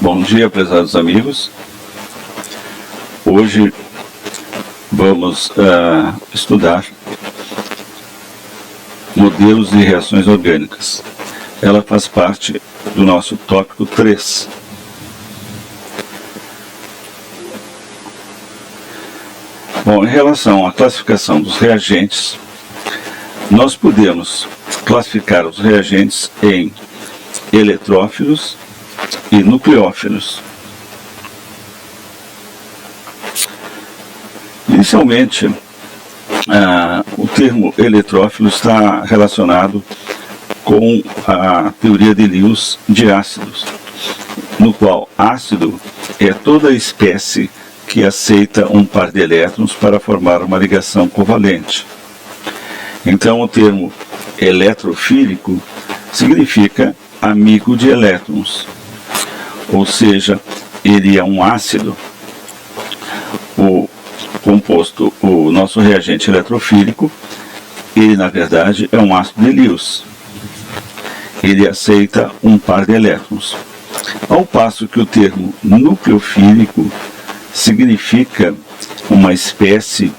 Bom dia, prezados amigos. Hoje vamos estudar modelos de reações orgânicas. Ela faz parte do nosso tópico 3. Bom, em relação à classificação dos reagentes, nós podemos classificar os reagentes em eletrófilos e nucleófilos. Inicialmente, o termo eletrófilo está relacionado com a teoria de Lewis de ácidos, no qual ácido é toda espécie que aceita um par de elétrons para formar uma ligação covalente. Então, o termo eletrofílico significa amigo de elétrons, ou seja, ele é um ácido. O nosso reagente eletrofílico, ele na verdade é um ácido de Lewis. Ele aceita um par de elétrons. Ao passo que o termo nucleofílico significa uma espécie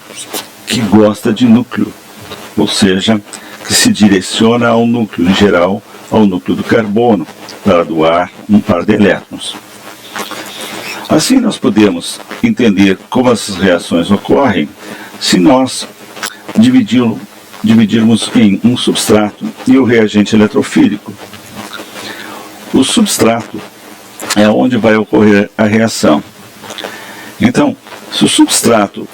que gosta de núcleo, ou seja, que se direciona ao núcleo, em geral, ao núcleo do carbono, para doar um par de elétrons. Assim nós podemos entender como essas reações ocorrem se nós dividirmos em um substrato e o reagente eletrofílico. O substrato é onde vai ocorrer a reação. Então, se o substrato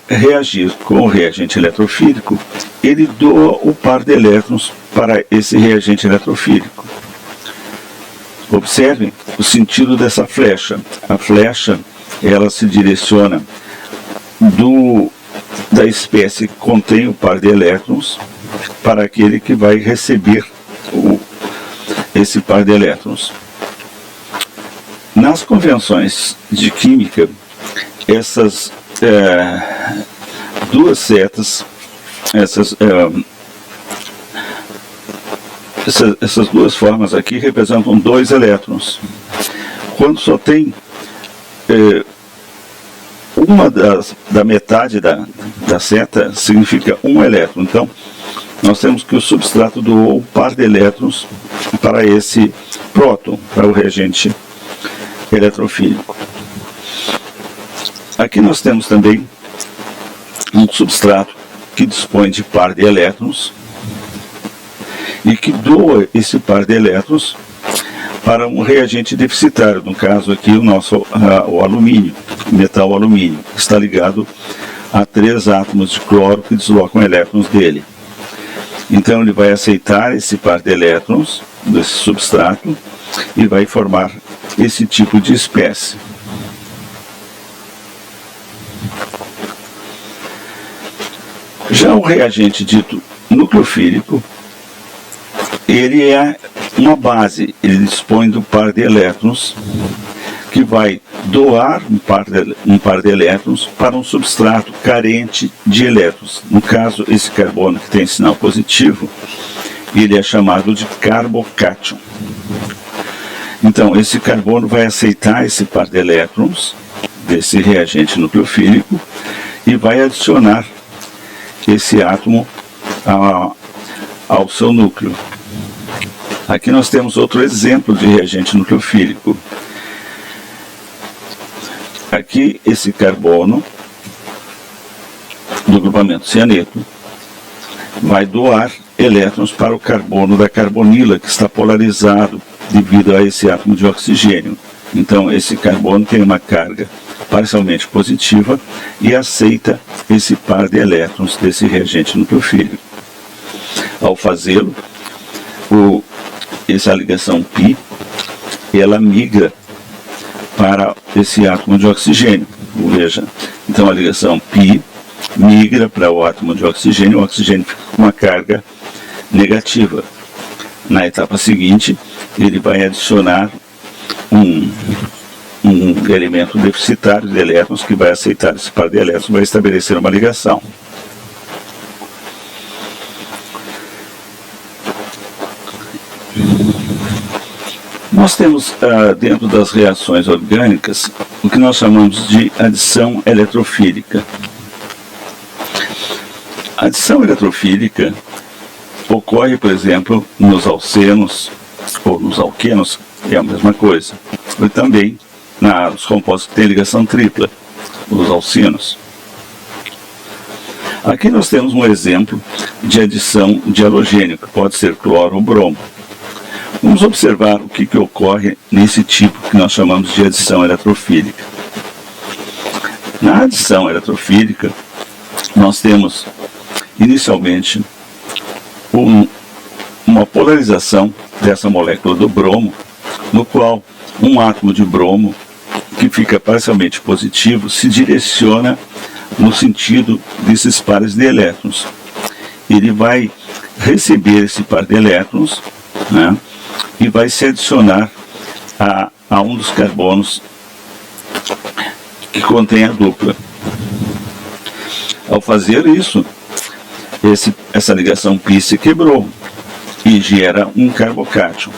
reagir com o reagente eletrofílico, ele doa o par de elétrons para esse reagente eletrofílico. Observem o sentido dessa flecha. A flecha, ela se direciona da espécie que contém o par de elétrons para aquele que vai receber esse par de elétrons. Nas convenções de química, essas duas setas, essas duas formas aqui representam 2 elétrons. Quando só tem uma da metade da seta, significa 1 elétron. Então, nós temos que o substrato doou um par de elétrons para esse próton, para o reagente eletrofílico. Aqui nós temos também um substrato que dispõe de par de elétrons e que doa esse par de elétrons para um reagente deficitário, no caso aqui o alumínio, o metal alumínio, que está ligado a 3 átomos de cloro que deslocam elétrons dele. Então ele vai aceitar esse par de elétrons desse substrato e vai formar esse tipo de espécie. Já o reagente dito nucleofílico, ele é uma base, ele dispõe do par de elétrons que vai doar um par de elétrons para um substrato carente de elétrons. No caso, esse carbono que tem sinal positivo, ele é chamado de carbocátion. Então, esse carbono vai aceitar esse par de elétrons desse reagente nucleofílico e vai adicionar esse átomo ao seu núcleo. Aqui nós temos outro exemplo de reagente nucleofílico. Aqui esse carbono do grupamento cianeto vai doar elétrons para o carbono da carbonila, que está polarizado devido a esse átomo de oxigênio. Então esse carbono tem uma carga parcialmente positiva e aceita esse par de elétrons desse reagente nucleofílico. Ao fazê-lo, essa ligação π, ela migra para esse átomo de oxigênio. Veja, então a ligação π migra para o átomo de oxigênio, o oxigênio fica com uma carga negativa. Na etapa seguinte, ele vai adicionar um elemento deficitário de elétrons que vai aceitar esse par de elétrons e vai estabelecer uma ligação. Nós temos dentro das reações orgânicas o que nós chamamos de adição eletrofílica. A adição eletrofílica ocorre, por exemplo, nos alcenos ou nos alquenos, é a mesma coisa. E também nos compostos que têm ligação tripla, os alcinos. Aqui nós temos um exemplo de adição de halogênio, que pode ser cloro ou bromo. Vamos observar o que ocorre nesse tipo que nós chamamos de adição eletrofílica. Na adição eletrofílica, nós temos inicialmente uma polarização dessa molécula do bromo, no qual um átomo de bromo, que fica parcialmente positivo, se direciona no sentido desses pares de elétrons. Ele vai receber esse par de elétrons, né, e vai se adicionar a um dos carbonos que contém a dupla. Ao fazer isso, essa ligação π se quebrou e gera um carbocátion.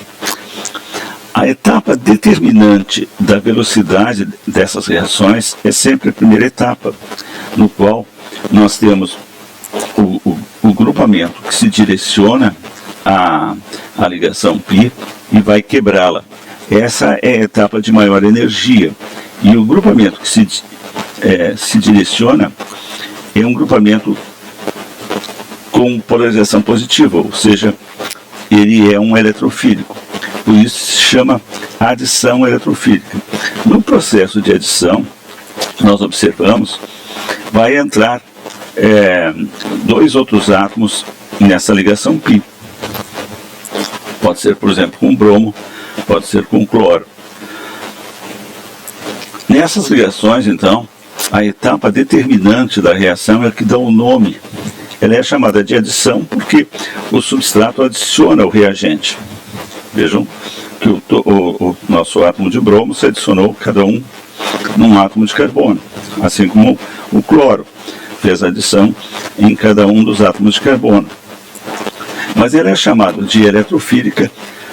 A etapa determinante da velocidade dessas reações é sempre a primeira etapa, no qual nós temos o grupamento que se direciona à ligação π e vai quebrá-la. Essa é a etapa de maior energia. E o grupamento que se direciona é um grupamento com polarização positiva, ou seja, ele é um eletrofílico. Por isso se chama adição eletrofílica. No processo de adição, nós observamos, vai entrar dois outros átomos nessa ligação π. Pode ser, por exemplo, com bromo, pode ser com cloro. Nessas ligações, então, a etapa determinante da reação é a que dá o nome. Ela é chamada de adição porque o substrato adiciona o reagente. Vejam que o nosso átomo de bromo se adicionou cada um num átomo de carbono, assim como o cloro fez a adição em cada um dos átomos de carbono. Mas ela é chamada de eletrofílica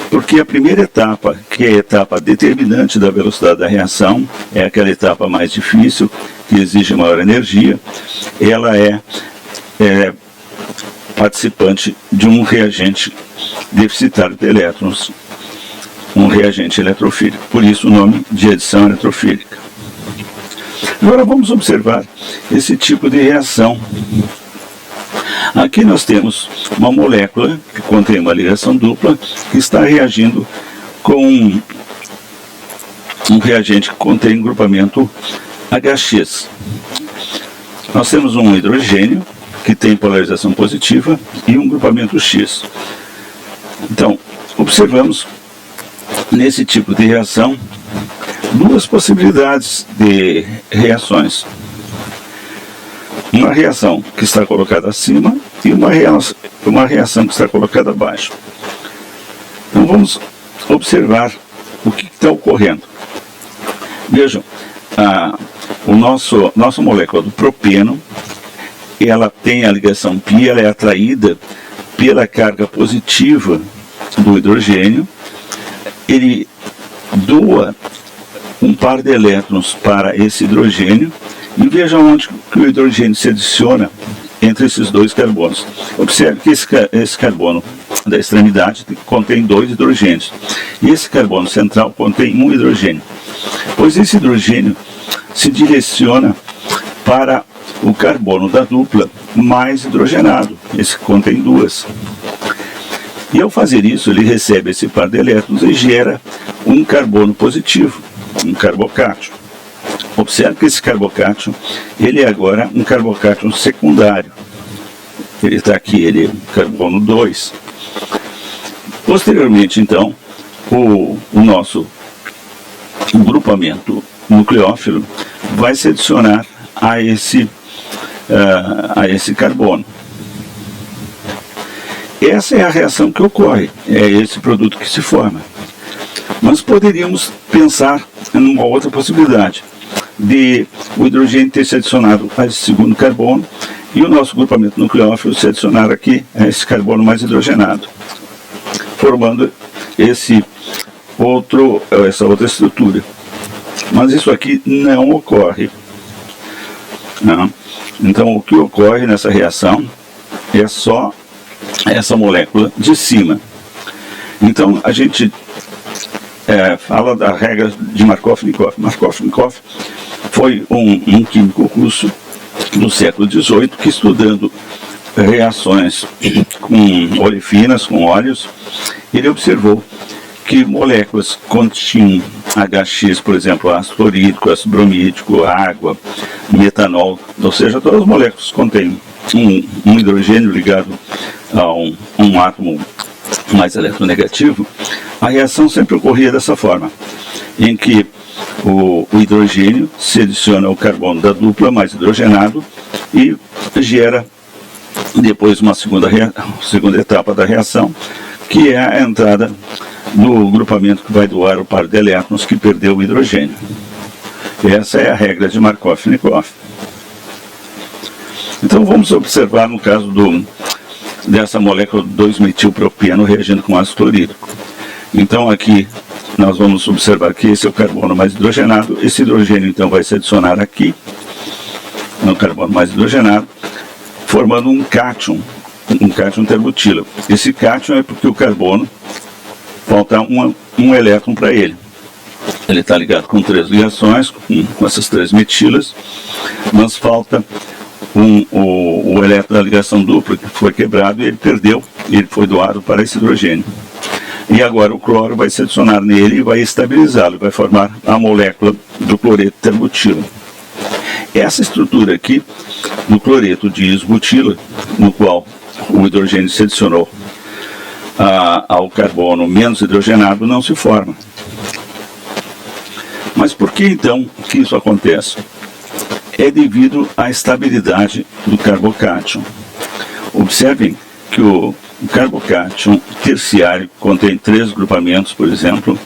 porque a primeira etapa, que é a etapa determinante da velocidade da reação, é aquela etapa mais difícil, que exige maior energia, ela é participante de um reagente deficitário de elétrons, um reagente eletrofílico. Por isso o nome de adição eletrofílica. Agora vamos observar esse tipo de reação. Aqui nós temos uma molécula que contém uma ligação dupla que está reagindo com um reagente que contém grupamento HX. Nós temos um hidrogênio que tem polarização positiva e um grupamento X. Então, observamos nesse tipo de reação duas possibilidades de reações. Uma reação que está colocada acima e uma reação que está colocada abaixo. Então vamos observar o que está ocorrendo. Vejam, nossa molécula do propeno, ela tem a ligação π, ela é atraída pela carga positiva do hidrogênio, ele doa um par de elétrons para esse hidrogênio, e vejam onde que o hidrogênio se adiciona entre esses dois carbonos. Observe que esse carbono da extremidade contém dois hidrogênios, e esse carbono central contém um hidrogênio, pois esse hidrogênio se direciona para o carbono da dupla mais hidrogenado, esse que contém duas. E ao fazer isso, ele recebe esse par de elétrons e gera um carbono positivo, um carbocátion. Observe que esse carbocátion, ele é agora um carbocátion secundário. Ele está aqui, ele é carbono 2. Posteriormente, então, o nosso grupamento nucleófilo vai se adicionar a esse carbono. Essa é a reação que ocorre, é esse produto que se forma. Mas poderíamos pensar em uma outra possibilidade, de o hidrogênio ter se adicionado a esse segundo carbono e o nosso grupamento nucleófilo se adicionar aqui a esse carbono mais hidrogenado, formando essa outra estrutura. Mas isso aqui não ocorre. Não. Então, o que ocorre nessa reação é só essa molécula de cima. Então, a gente fala da regra de Markov-Nikov. Markov-Nikov foi um químico russo do século XVIII que, estudando reações com olefinas, com óleos, ele observou que moléculas continham HX, por exemplo, ácido clorídrico, ácido bromídico, água, metanol, ou seja, todas as moléculas contêm um hidrogênio ligado a um átomo mais eletronegativo. A reação sempre ocorria dessa forma, em que o hidrogênio se adiciona ao carbono da dupla mais hidrogenado e gera depois uma segunda etapa da reação, que é a entrada do grupamento que vai doar o par de elétrons que perdeu o hidrogênio. Essa é a regra de Markov-Nikov. Então vamos observar no caso dessa molécula 2-metilpropeno reagindo com ácido clorídrico. Então aqui nós vamos observar que esse é o carbono mais hidrogenado, esse hidrogênio então vai se adicionar aqui, no carbono mais hidrogenado, formando um cátion terbutila. Esse cátion é porque o carbono falta um elétron para ele. Ele está ligado com 3 ligações, com essas 3 metilas, mas falta o elétron da ligação dupla, que foi quebrado e ele perdeu, e ele foi doado para esse hidrogênio. E agora o cloro vai se adicionar nele e vai estabilizá-lo, vai formar a molécula do cloreto terbutila. Essa estrutura aqui, do cloreto de isbutila, no qual o hidrogênio se adicionou ao carbono menos hidrogenado, não se forma. Mas por que então que isso acontece? É devido à estabilidade do carbocátion. Observem que o carbocátion terciário contém 3 grupamentos, por exemplo,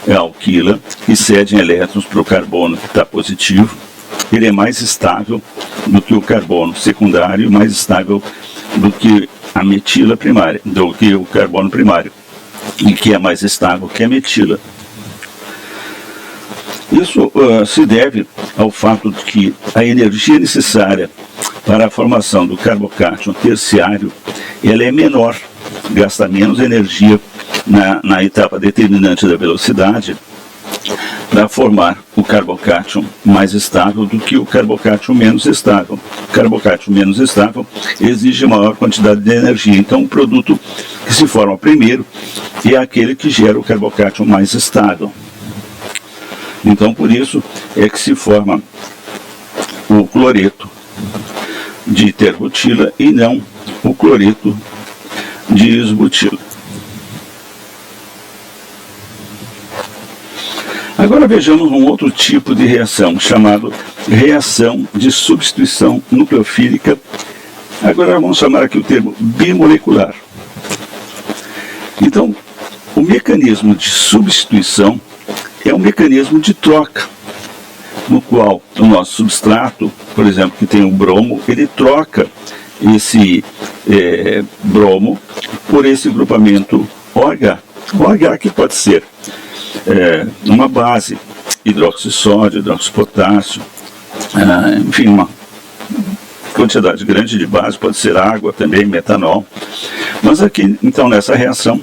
é a alquila, que cedem elétrons para o carbono que está positivo. Ele é mais estável do que o carbono secundário, mais estável do que a metila primária, do que o carbono primário, e que é mais estável que a metila. Isso se deve ao fato de que a energia necessária para a formação do carbocátion terciário ela é menor, gasta menos energia na etapa determinante da velocidade para formar o carbocátion mais estável do que o carbocátion menos estável. O carbocátion menos estável exige maior quantidade de energia, então o produto que se forma primeiro é aquele que gera o carbocátion mais estável. Então, por isso é que se forma o cloreto de terbutila e não o cloreto de isbutila. Agora vejamos um outro tipo de reação, chamado reação de substituição nucleofílica. Agora vamos chamar aqui o termo bimolecular. Então, o mecanismo de substituição é um mecanismo de troca, no qual o nosso substrato, por exemplo, que tem o bromo, ele troca esse bromo por esse grupamento OH. OH que pode ser uma base, hidroxissódio, hidroxipotássio, enfim, uma quantidade grande de base, pode ser água também, metanol. Mas aqui, então, nessa reação,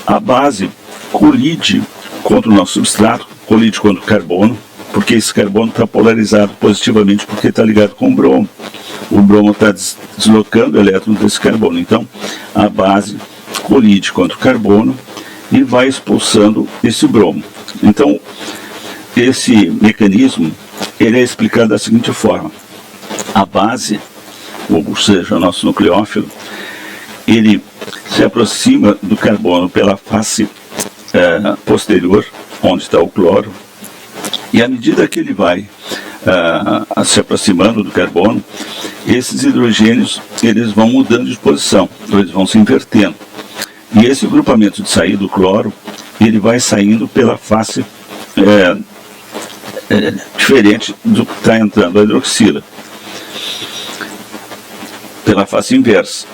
a base colide contra o nosso substrato, colide contra o carbono, porque esse carbono está polarizado positivamente porque está ligado com o bromo. O bromo está deslocando elétrons desse carbono. Então, a base colide contra o carbono e vai expulsando esse bromo. Então, esse mecanismo ele é explicado da seguinte forma. A base, ou seja, o nosso nucleófilo, ele se aproxima do carbono pela face posterior, onde está o cloro, e à medida que ele vai se aproximando do carbono, esses hidrogênios eles vão mudando de posição, então eles vão se invertendo. E esse grupamento de saída do cloro, ele vai saindo pela face diferente do que está entrando a hidroxila, pela face inversa.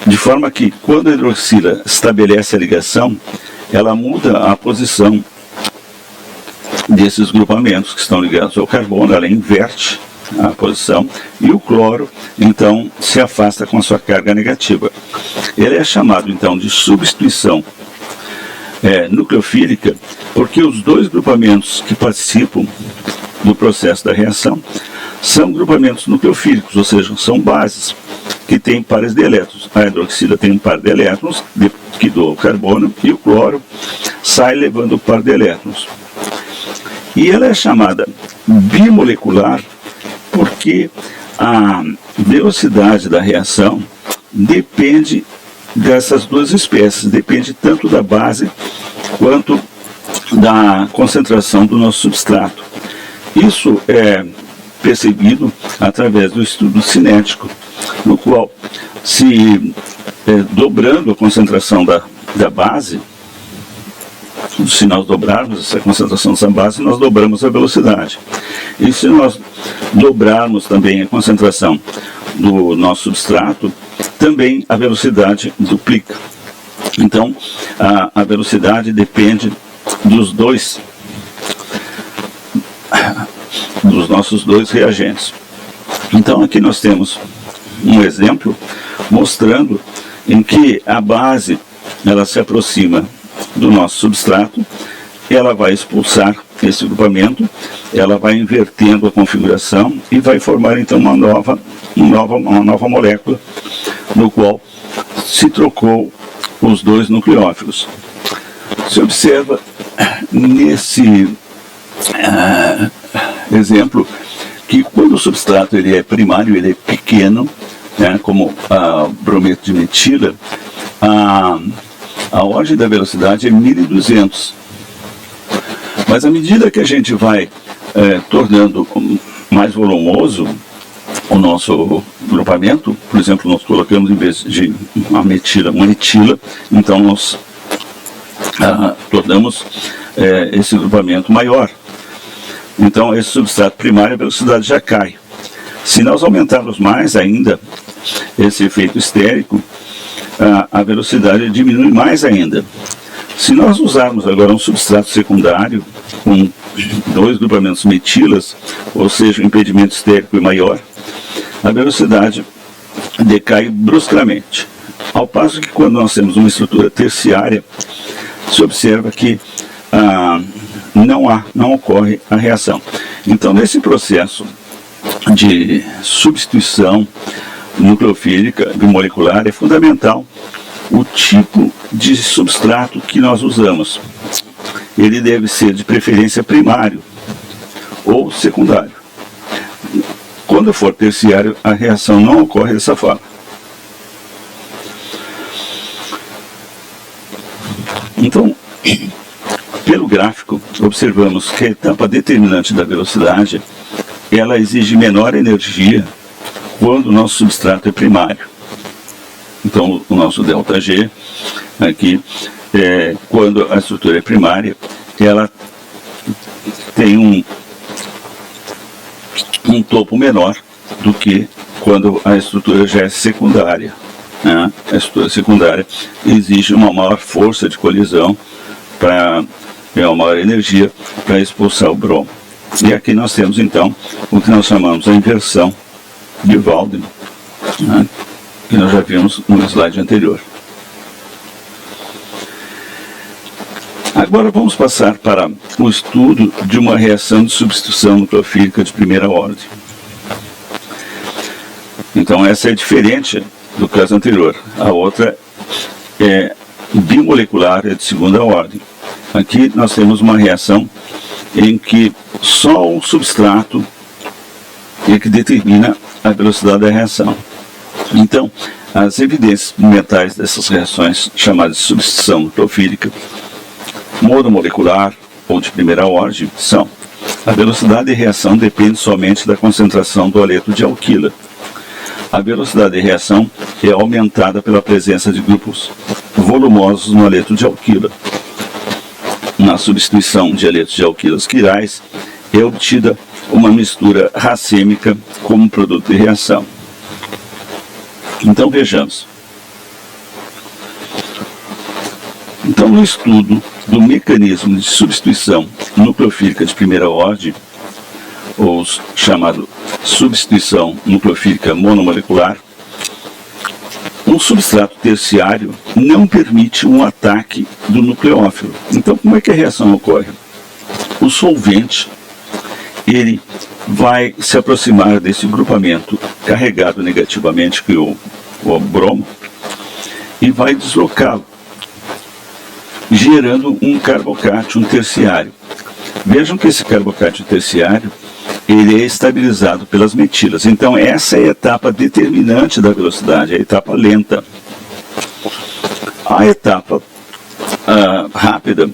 De forma que, quando a hidroxila estabelece a ligação, ela muda a posição desses grupamentos que estão ligados ao carbono, ela inverte a posição, e o cloro, então, se afasta com a sua carga negativa. Ele é chamado, então, de substituição nucleofílica, porque os dois grupamentos que participam do processo da reação são grupamentos nucleofílicos, ou seja, são bases que têm pares de elétrons. A hidroxila tem um par de elétrons, que doa o carbono, e o cloro sai levando o par de elétrons. E ela é chamada bimolecular porque a velocidade da reação depende dessas duas espécies, depende tanto da base quanto da concentração do nosso substrato. Isso é percebido através do estudo cinético, no qual, se dobrando a concentração da base, se nós dobrarmos essa concentração dessa base, nós dobramos a velocidade. E se nós dobrarmos também a concentração do nosso substrato, também a velocidade duplica. Então, a velocidade depende dos nossos dois reagentes. Então, aqui nós temos um exemplo mostrando em que a base ela se aproxima do nosso substrato, ela vai expulsar esse grupamento, ela vai invertendo a configuração e vai formar então uma nova molécula, no qual se trocou os dois nucleófilos. Se observa nesse exemplo que quando o substrato ele é primário, ele é pequeno, né, como a brometo de metila, a ordem da velocidade é 1200. Mas à medida que a gente vai tornando mais volumoso o nosso grupamento, por exemplo, nós colocamos, em vez de uma etila, então nós tornamos esse grupamento maior. Então, esse substrato primário, a velocidade já cai. Se nós aumentarmos mais ainda esse efeito estérico, a velocidade diminui mais ainda. Se nós usarmos agora um substrato secundário com dois grupamentos metilas, ou seja, o impedimento estérico é maior, a velocidade decai bruscamente. Ao passo que quando nós temos uma estrutura terciária, se observa que não ocorre a reação. Então, nesse processo de substituição nucleofílica bimolecular, é fundamental o tipo de substrato que nós usamos. Ele deve ser de preferência primário ou secundário. Quando for terciário, a reação não ocorre dessa forma. Então, pelo gráfico, observamos que a etapa determinante da velocidade, ela exige menor energia quando o nosso substrato é primário. Então, o nosso ΔG, aqui, quando a estrutura é primária, ela tem um topo menor do que quando a estrutura já é secundária. Né? A estrutura secundária exige uma maior força de colisão, uma maior energia para expulsar o bromo. E aqui nós temos então o que nós chamamos a inversão de Waldmann, né? Que nós já vimos no slide anterior. Agora vamos passar para o estudo de uma reação de substituição nucleofílica de primeira ordem. Então essa é diferente do caso anterior. A outra é bimolecular, é de segunda ordem. Aqui nós temos uma reação em que só o substrato é que determina a velocidade da reação. Então, as evidências experimentais dessas reações, chamadas de substituição nucleofílica monomolecular ou de primeira ordem, são: a velocidade de reação depende somente da concentração do haleto de alquila. A velocidade de reação é aumentada pela presença de grupos volumosos no haleto de alquila. Na substituição de haletos de alquilas quirais, é obtida uma mistura racêmica como produto de reação. Então vejamos. Então, no estudo do mecanismo de substituição nucleofílica de primeira ordem, ou chamado substituição nucleofílica monomolecular, um substrato terciário não permite um ataque do nucleófilo. Então, como é que a reação ocorre? O solvente, ele vai se aproximar desse grupamento carregado negativamente, que é o bromo, e vai deslocá-lo, gerando um carbocátion terciário. Vejam que esse carbocátion terciário, ele é estabilizado pelas metilas. Então, essa é a etapa determinante da velocidade, a etapa lenta. A etapa rápida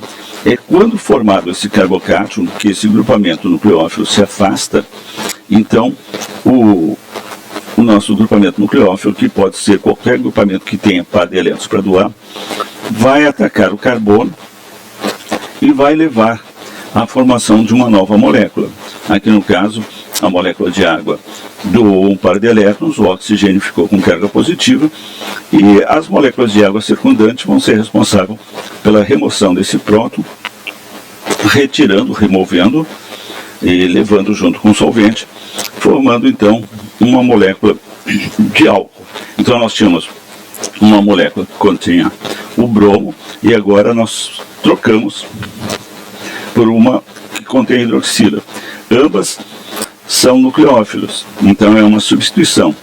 é quando formado esse carbocátion, que esse grupamento nucleófilo se afasta. Então, o nosso grupamento nucleófilo, que pode ser qualquer grupamento que tenha par de elétrons para doar, vai atacar o carbono e vai levar à formação de uma nova molécula. Aqui no caso, a molécula de água doou um par de elétrons, o oxigênio ficou com carga positiva, e as moléculas de água circundantes vão ser responsáveis pela remoção desse próton, removendo e levando junto com o solvente, formando então uma molécula de álcool. Então nós tínhamos uma molécula que continha o bromo, e agora nós trocamos por uma que contém hidroxila. Ambas são nucleófilos, então é uma substituição.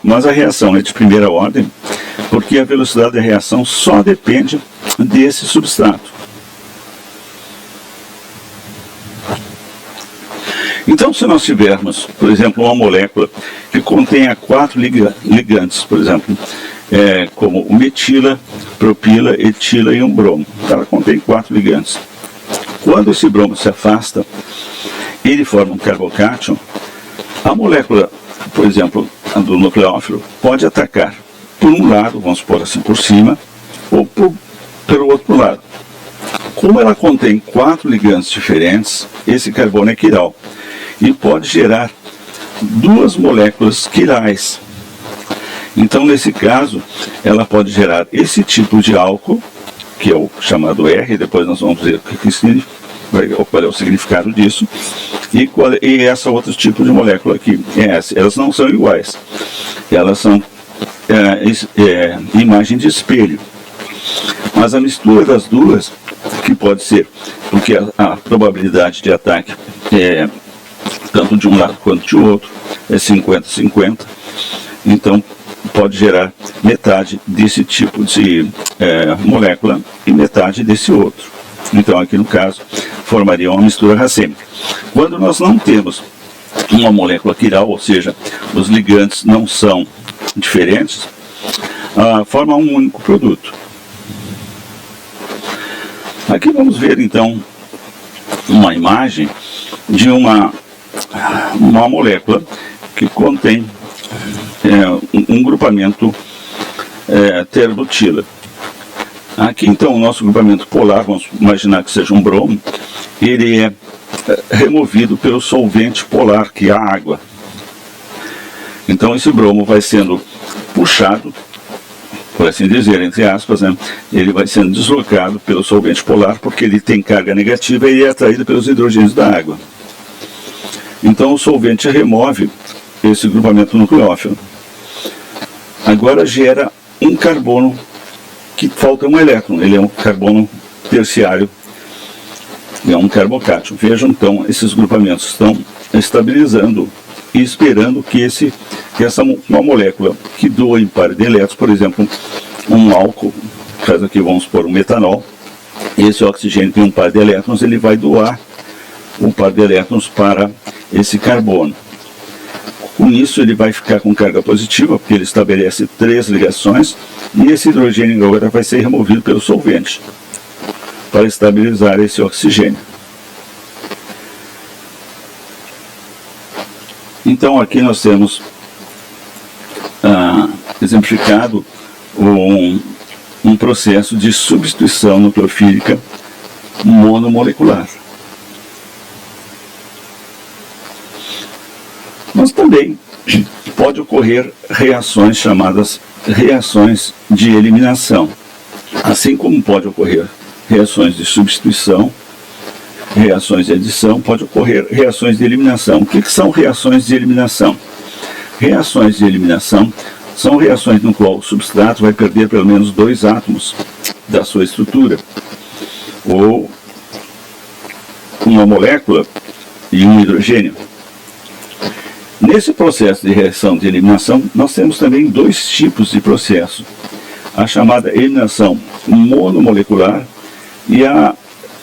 Mas a reação é de primeira ordem, porque a velocidade da reação só depende desse substrato. Então, se nós tivermos, por exemplo, uma molécula que contenha 4 ligantes, por exemplo, como o metila, propila, etila e um bromo. Ela contém 4 ligantes. Quando esse bromo se afasta, ele forma um carbocátion. A molécula, por exemplo, do nucleófilo, pode atacar por um lado, vamos supor assim, por cima, ou pelo outro lado. Como ela contém 4 ligantes diferentes, esse carbono é quiral e pode gerar 2 moléculas quirais. Então, nesse caso, ela pode gerar esse tipo de álcool, que é o chamado R, depois nós vamos ver qual é o significado disso, e essa outro tipo de molécula aqui, S. Elas não são iguais, elas são imagem de espelho. Mas a mistura das duas, que pode ser, porque a probabilidade de ataque é tanto de um lado quanto de outro, é 50-50, então pode gerar metade desse tipo de molécula e metade desse outro. Então aqui no caso formaria uma mistura racêmica. Quando nós não temos uma molécula quiral, ou seja, os ligantes não são diferentes, forma um único produto. Aqui vamos ver então uma imagem de uma molécula que contém um grupamento terbutila. Aqui então o nosso grupamento polar, vamos imaginar que seja um bromo, ele é removido pelo solvente polar, que é a água. Então esse bromo vai sendo puxado, por assim dizer, entre aspas, né? Ele vai sendo deslocado pelo solvente polar, porque ele tem carga negativa e é atraído pelos hidrogênios da água. Então o solvente remove esse grupamento nucleófilo. Agora gera um carbono que falta um elétron, ele é um carbono terciário, é um carbocátion. Vejam então, esses grupamentos estão estabilizando e esperando que uma molécula que doa em par de elétrons, por exemplo, um álcool, caso aqui vamos pôr um metanol, esse oxigênio tem um par de elétrons, ele vai doar um par de elétrons para esse carbono. Com isso ele vai ficar com carga positiva, porque ele estabelece 3 ligações, e esse hidrogênio agora vai ser removido pelo solvente para estabilizar esse oxigênio. Então aqui nós temos exemplificado um processo de substituição nucleofílica monomolecular. Mas também pode ocorrer reações chamadas reações de eliminação. Assim como pode ocorrer reações de substituição, reações de adição, pode ocorrer reações de eliminação. O que são reações de eliminação? Reações de eliminação são reações no qual o substrato vai perder pelo menos 2 átomos da sua estrutura, ou uma molécula e um hidrogênio. Nesse processo de reação de eliminação, nós temos também 2 tipos de processo. A chamada eliminação monomolecular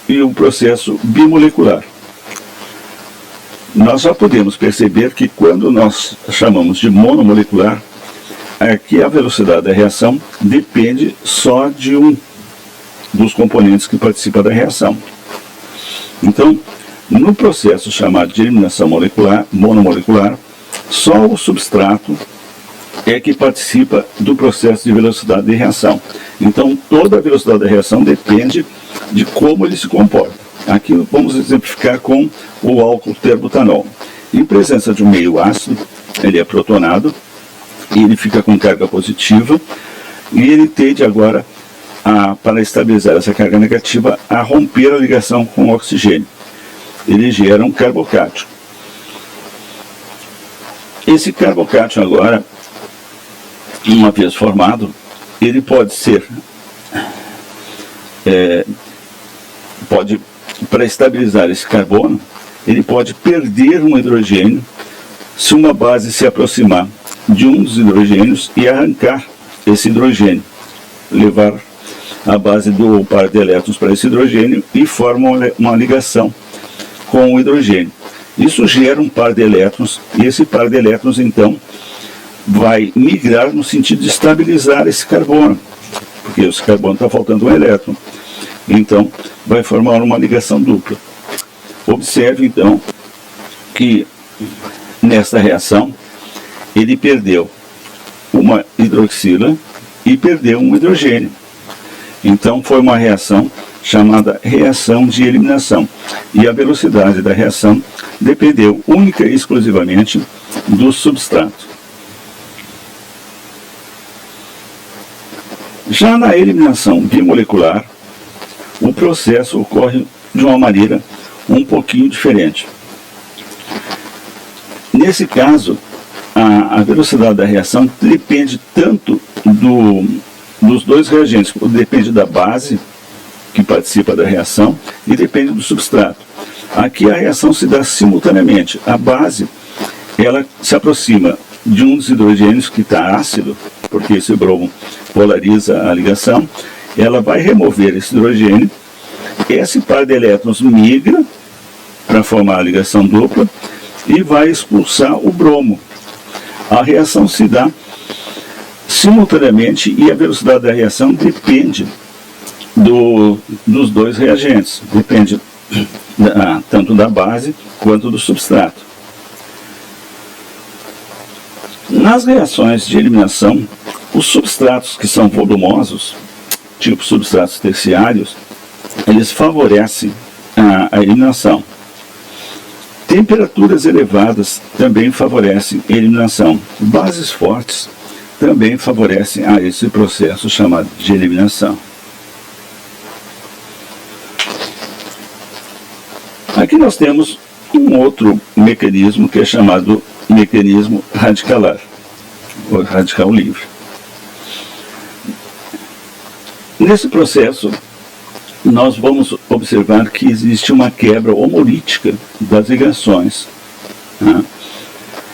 e o processo bimolecular. Nós já podemos perceber que quando nós chamamos de monomolecular, é que a velocidade da reação depende só de um dos componentes que participa da reação. Então, no processo chamado de eliminação monomolecular, só o substrato é que participa do processo de velocidade de reação. Então, toda a velocidade da reação depende de como ele se comporta. Aqui vamos exemplificar com o álcool terbutanol. Em presença de um meio ácido, ele é protonado, e ele fica com carga positiva, e ele tende agora, para estabilizar essa carga negativa, a romper a ligação com o oxigênio. Ele gera um carbocátion. Esse carbocátion agora, uma vez formado, ele pode ser, para estabilizar esse carbono, ele pode perder um hidrogênio se uma base se aproximar de um dos hidrogênios e arrancar esse hidrogênio, levar a base do par de elétrons para esse hidrogênio e forma uma ligação com o hidrogênio. Isso gera um par de elétrons e esse par de elétrons então vai migrar no sentido de estabilizar esse carbono, porque esse carbono está faltando um elétron. Então vai formar uma ligação dupla. Observe então que nesta reação ele perdeu uma hidroxila e perdeu um hidrogênio. Então foi uma reação chamada reação de eliminação. E a velocidade da reação dependeu única e exclusivamente do substrato. Já na eliminação bimolecular, o processo ocorre de uma maneira um pouquinho diferente. Nesse caso, a velocidade da reação depende tanto dos 2 reagentes, depende da base que participa da reação e depende do substrato. Aqui a reação se dá simultaneamente. A base, ela se aproxima de um dos hidrogênios que está ácido, porque esse bromo polariza a ligação, ela vai remover esse hidrogênio, esse par de elétrons migra para formar a ligação dupla e vai expulsar o bromo. A reação se dá simultaneamente e a velocidade da reação depende dos 2 reagentes, depende tanto da base quanto do substrato. Nas reações de eliminação, os substratos que são volumosos, tipo substratos terciários, eles favorecem a eliminação. Temperaturas elevadas também favorecem a eliminação. Bases fortes também favorecem a esse processo chamado de eliminação. Aqui nós temos um outro mecanismo que é chamado mecanismo radicalar, ou radical livre. Nesse processo, nós vamos observar que existe uma quebra homolítica das ligações.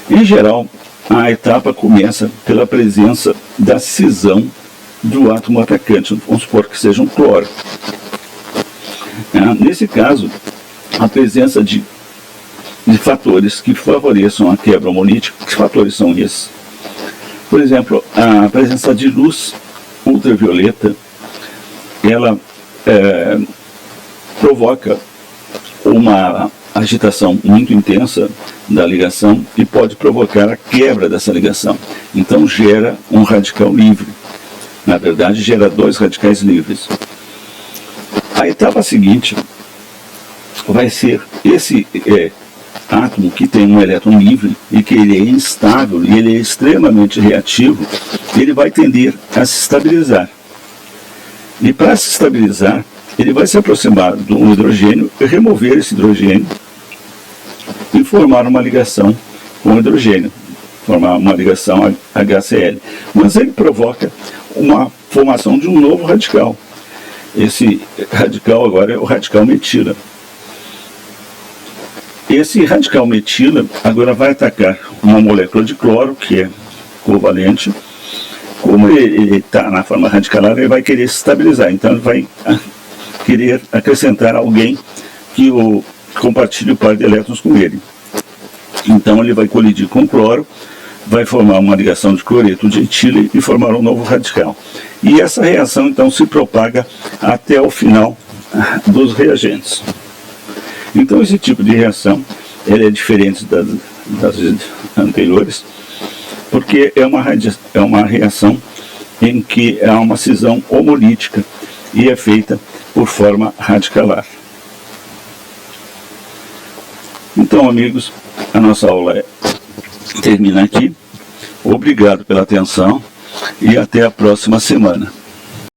Em geral, a etapa começa pela presença da cisão do átomo atacante, vamos supor que seja um cloro. Nesse caso, a presença de fatores que favoreçam a quebra homolítica, que fatores são esses? Por exemplo, a presença de luz ultravioleta, ela provoca uma agitação muito intensa da ligação e pode provocar a quebra dessa ligação. Então gera um radical livre. Na verdade, gera 2 radicais livres. A etapa seguinte vai ser esse átomo que tem um elétron livre e que ele é instável e ele é extremamente reativo, ele vai tender a se estabilizar. E para se estabilizar, ele vai se aproximar de um hidrogênio, remover esse hidrogênio e formar uma ligação com o hidrogênio, formar uma ligação HCl. Mas ele provoca uma formação de um novo radical. Esse radical agora é o radical metila. Esse radical metila agora vai atacar uma molécula de cloro, que é covalente. Como ele está na forma radicalar, ele vai querer se estabilizar. Então ele vai querer acrescentar alguém que compartilhe o par de elétrons com ele. Então ele vai colidir com cloro, vai formar uma ligação de cloreto de etilo e formar um novo radical. E essa reação então se propaga até o final dos reagentes. Então esse tipo de reação ele é diferente das anteriores, porque é uma reação em que há uma cisão homolítica e é feita por forma radicalar. Então, amigos, a nossa aula termina aqui. Obrigado pela atenção e até a próxima semana.